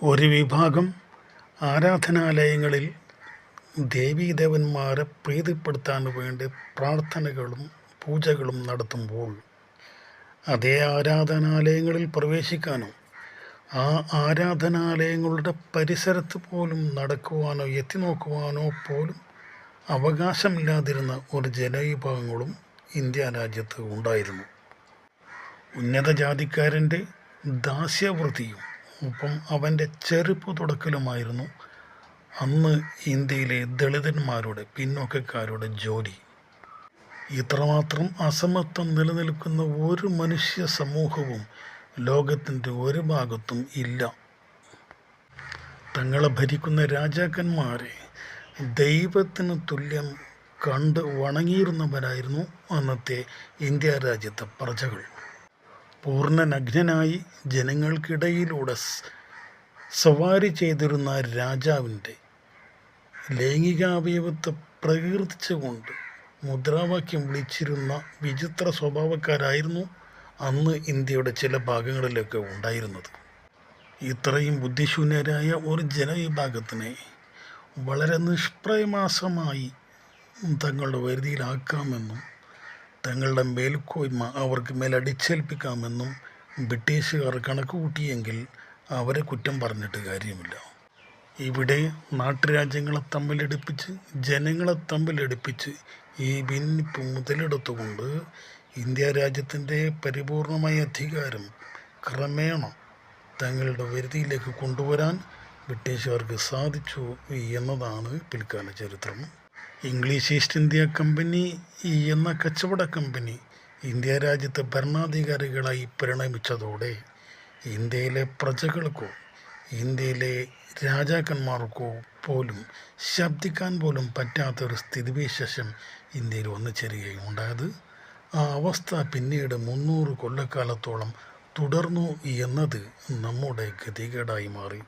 ഒരു വിഭാഗം ആരാധനാലയങ്ങളിൽ ദേവീദേവന്മാരെ പ്രീതിപ്പെടുത്താൻ വേണ്ടി പ്രാർത്ഥനകളും പൂജകളും നടത്തുമ്പോൾ അതേ ആരാധനാലയങ്ങളിൽ പ്രവേശിക്കാനോ ആ ആരാധനാലയങ്ങളുടെ പരിസരത്ത് പോലും നടക്കുവാനോ എത്തിനോക്കുവാനോ പോലും അവകാശമില്ലാതിരുന്ന ഒരു ജനവിഭാഗങ്ങളും ഇന്ത്യ രാജ്യത്ത് ഉണ്ടായിരുന്നു. ഉന്നത ജാതിക്കാരൻ്റെ ദാസ്യവൃത്തിയും ഒപ്പം അവൻ്റെ ചെരുപ്പ് തുടക്കലുമായിരുന്നു അന്ന് ഇന്ത്യയിലെ ദളിതന്മാരുടെ പിന്നോക്കക്കാരുടെ ജോലി. ഇത്രമാത്രം അസമത്വം നിലനിൽക്കുന്ന ഒരു മനുഷ്യ സമൂഹവും ലോകത്തിൻ്റെ ഒരു ഭാഗത്തും ഇല്ല. തങ്ങളെ ഭരിക്കുന്ന രാജാക്കന്മാരെ ദൈവത്തിന് തുല്യം കണ്ട് വണങ്ങിയിരുന്നവരായിരുന്നു അന്നത്തെ ഇന്ത്യ രാജ്യത്തെ പ്രജകൾ. പൂർണ്ണ നഗ്നനായി ജനങ്ങൾക്കിടയിലൂടെ സവാരി ചെയ്തിരുന്ന രാജാവിൻ്റെ ലൈംഗികാവയവത്തെ പ്രകീർത്തിച്ചുകൊണ്ട് മുദ്രാവാക്യം വിളിച്ചിരുന്ന വിചിത്ര സ്വഭാവക്കാരായിരുന്നു അന്ന് ഇന്ത്യയുടെ ചില ഭാഗങ്ങളിലൊക്കെ ഉണ്ടായിരുന്നത്. ഇത്രയും ബുദ്ധിശൂന്യരായ ഒരു ജനവിഭാഗത്തിനെ വളരെ നിഷ്പ്രയാസമായി തങ്ങളുടെ വരുതിയിലാക്കാമെന്നും തങ്ങളുടെ മേൽക്കോയ്മ അവർക്ക് മേലടിച്ചേൽപ്പിക്കാമെന്നും ബ്രിട്ടീഷുകാർ കണക്ക് കൂട്ടിയെങ്കിൽ അവരെ കുറ്റം പറഞ്ഞിട്ട് കാര്യമില്ല. ഇവിടെ നാട്ടുരാജ്യങ്ങളെ തമ്മിലടിപ്പിച്ച് ജനങ്ങളെ തമ്മിലടിപ്പിച്ച് ഈ ഭിന്നിപ്പ് മുതലെടുത്തുകൊണ്ട് ഇന്ത്യ രാജ്യത്തിൻ്റെ പരിപൂർണമായ അധികാരം ക്രമേണ തങ്ങളുടെ വരുതിയിലേക്ക് കൊണ്ടുവരാൻ ബ്രിട്ടീഷുകാർക്ക് സാധിച്ചു എന്നതാണ് പിൽക്കാല ചരിത്രം. ഇംഗ്ലീഷ് ഈസ്റ്റ് ഇന്ത്യ കമ്പനി എന്ന കച്ചവട കമ്പനി ഇന്ത്യ രാജ്യത്തെ ഭരണാധികാരികളായി പരിണമിച്ചതോടെ ഇന്ത്യയിലെ പ്രജകൾക്കോ ഇന്ത്യയിലെ രാജാക്കന്മാർക്കോ പോലും ശബ്ദിക്കാൻ പോലും പറ്റാത്തൊരു സ്ഥിതിവിശേഷം ഇന്ത്യയിൽ വന്നു ചേരുകയുണ്ടായത്. ആ അവസ്ഥ പിന്നീട് 300 കൊല്ലക്കാലത്തോളം തുടർന്നു എന്നത് നമ്മുടെ ഗതികേടായി മാറി.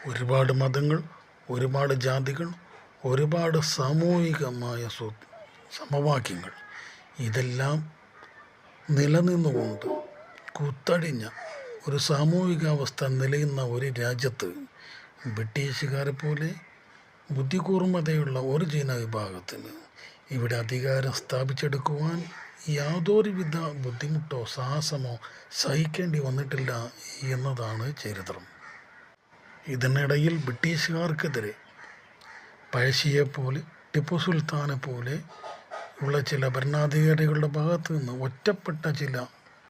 ഒരുപാട് മതങ്ങൾ, ഒരുപാട് ജാതികൾ, ഒരുപാട് സാമൂഹികമായ സമവാക്യങ്ങൾ ഇതെല്ലാം നിലനിന്നുകൊണ്ട് കുത്തഴിഞ്ഞ ഒരു സാമൂഹികാവസ്ഥ നിലയുന്ന ഒരു രാജ്യത്ത് ബ്രിട്ടീഷുകാരെ പോലെ ബുദ്ധികൂർമ്മതയുള്ള ഒരു ജനവിഭാഗത്തിന് ഇവിടെ അധികാരം സ്ഥാപിച്ചെടുക്കുവാൻ യാതൊരുവിധ ബുദ്ധിമുട്ടോ സാഹസമോ സഹിക്കേണ്ടി വന്നിട്ടില്ല എന്നതാണ് ചരിത്രം. ഇതിനിടയിൽ ബ്രിട്ടീഷുകാർക്കെതിരെ പഴശ്ശിയെപ്പോലെ ടിപ്പു സുൽത്താനെ പോലെ ഉള്ള ചില ഭരണാധികാരികളുടെ ഭാഗത്തു നിന്ന് ഒറ്റപ്പെട്ട ചില